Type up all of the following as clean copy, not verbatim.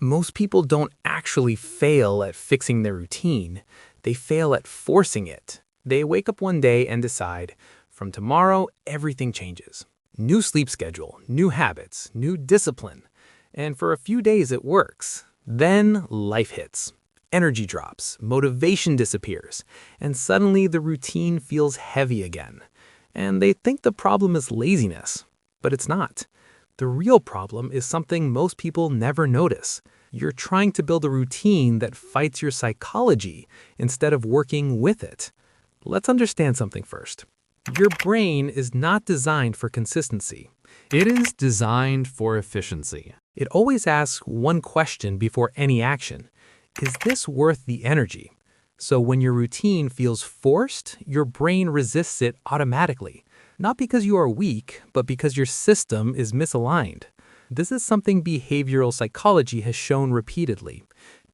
Most people don't actually fail at fixing their routine. They fail at forcing it. They wake up one day and decide, from tomorrow, everything changes. New sleep schedule, new habits, new discipline. And for a few days it works. Then life hits. Energy drops, motivation disappears, and suddenly the routine feels heavy again. And they think the problem is laziness, but it's not. The real problem is something most people never notice. You're trying to build a routine that fights your psychology instead of working with it. Let's understand something first. Your brain is not designed for consistency. It is designed for efficiency. It always asks one question before any action. Is this worth the energy? So when your routine feels forced, your brain resists it automatically. Not because you are weak, but because your system is misaligned. This is something behavioral psychology has shown repeatedly.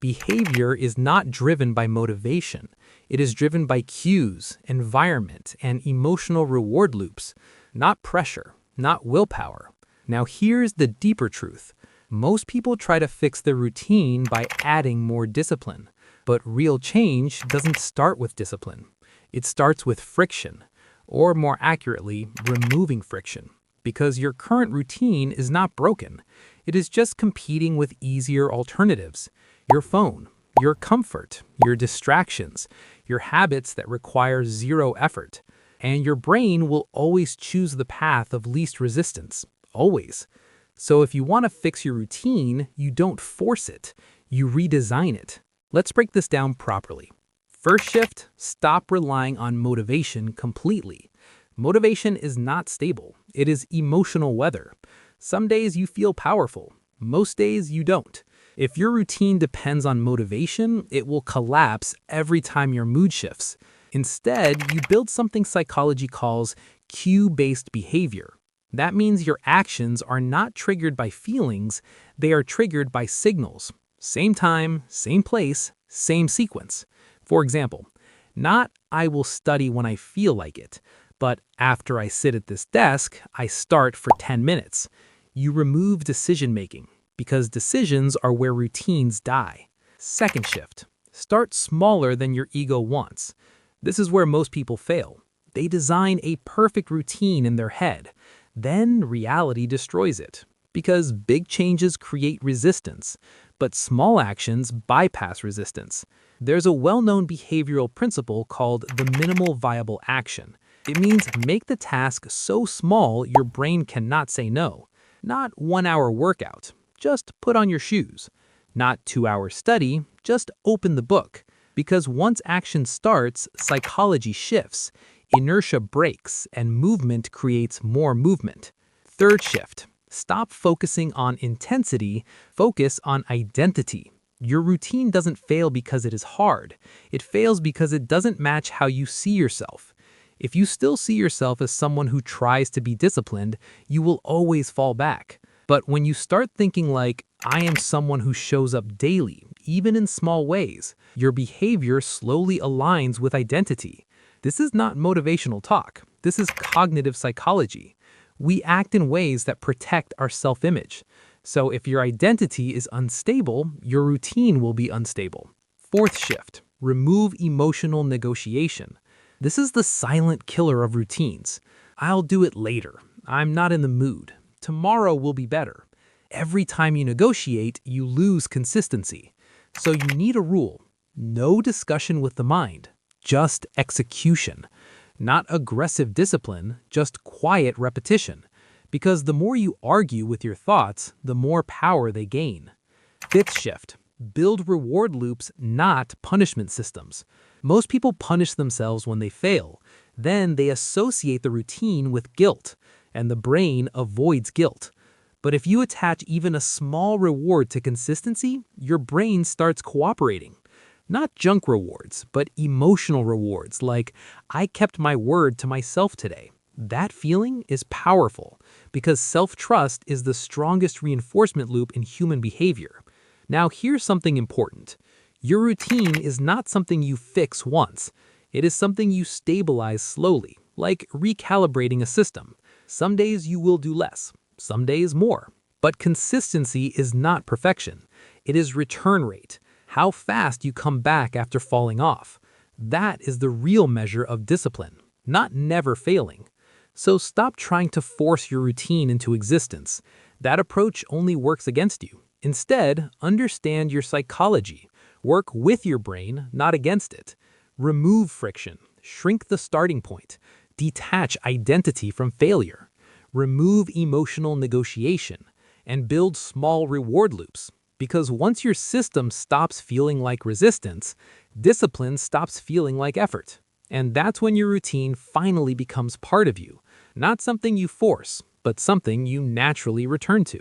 Behavior is not driven by motivation. It is driven by cues, environment, and emotional reward loops, not pressure, not willpower. Now here's the deeper truth. Most people try to fix their routine by adding more discipline. But real change doesn't start with discipline. It starts with friction, or more accurately, removing friction. Because your current routine is not broken. It is just competing with easier alternatives. Your phone, your comfort, your distractions, your habits that require zero effort. And your brain will always choose the path of least resistance. Always. So if you want to fix your routine, you don't force it. You redesign it. Let's break this down properly. First shift, stop relying on motivation completely. Motivation is not stable. It is emotional weather. Some days you feel powerful. Most days you don't. If your routine depends on motivation, it will collapse every time your mood shifts. Instead, you build something psychology calls cue-based behavior. That means your actions are not triggered by feelings, they are triggered by signals. Same time, same place, same sequence. For example, not "I will study when I feel like it," but "after I sit at this desk, I start for 10 minutes. You remove decision-making, because decisions are where routines die. Second shift. Start smaller than your ego wants. This is where most people fail. They design a perfect routine in their head. Then reality destroys it. Because big changes create resistance, but small actions bypass resistance. There's a well-known behavioral principle called the minimal viable action. It means make the task so small your brain cannot say no. Not 1-hour workout, just put on your shoes. Not 2-hour study, just open the book. Because once action starts, psychology shifts, inertia breaks, and movement creates more movement. Third shift. Stop focusing on intensity, focus on identity. Your routine doesn't fail because it is hard. It fails because it doesn't match how you see yourself. If you still see yourself as someone who tries to be disciplined, you will always fall back. But when you start thinking like, "I am someone who shows up daily, even in small ways," your behavior slowly aligns with identity. This is not motivational talk. This is cognitive psychology. We act in ways that protect our self-image. So if your identity is unstable, your routine will be unstable. Fourth shift, remove emotional negotiation. This is the silent killer of routines. "I'll do it later. I'm not in the mood. Tomorrow will be better." Every time you negotiate, you lose consistency. So you need a rule. No discussion with the mind, just execution. Not aggressive discipline, just quiet repetition. Because the more you argue with your thoughts, the more power they gain. Fifth shift, build reward loops, not punishment systems. Most people punish themselves when they fail. Then they associate the routine with guilt, and the brain avoids guilt. But if you attach even a small reward to consistency, your brain starts cooperating. Not junk rewards, but emotional rewards like, "I kept my word to myself today." That feeling is powerful because self-trust is the strongest reinforcement loop in human behavior. Now here's something important. Your routine is not something you fix once. It is something you stabilize slowly, like recalibrating a system. Some days you will do less, some days more. But consistency is not perfection. It is return rate, how fast you come back after falling off. That is the real measure of discipline, not never failing. So stop trying to force your routine into existence. That approach only works against you. Instead, understand your psychology. Work with your brain, not against it. Remove friction, shrink the starting point, detach identity from failure, remove emotional negotiation, and build small reward loops. Because once your system stops feeling like resistance, discipline stops feeling like effort. And that's when your routine finally becomes part of you, not something you force, but something you naturally return to.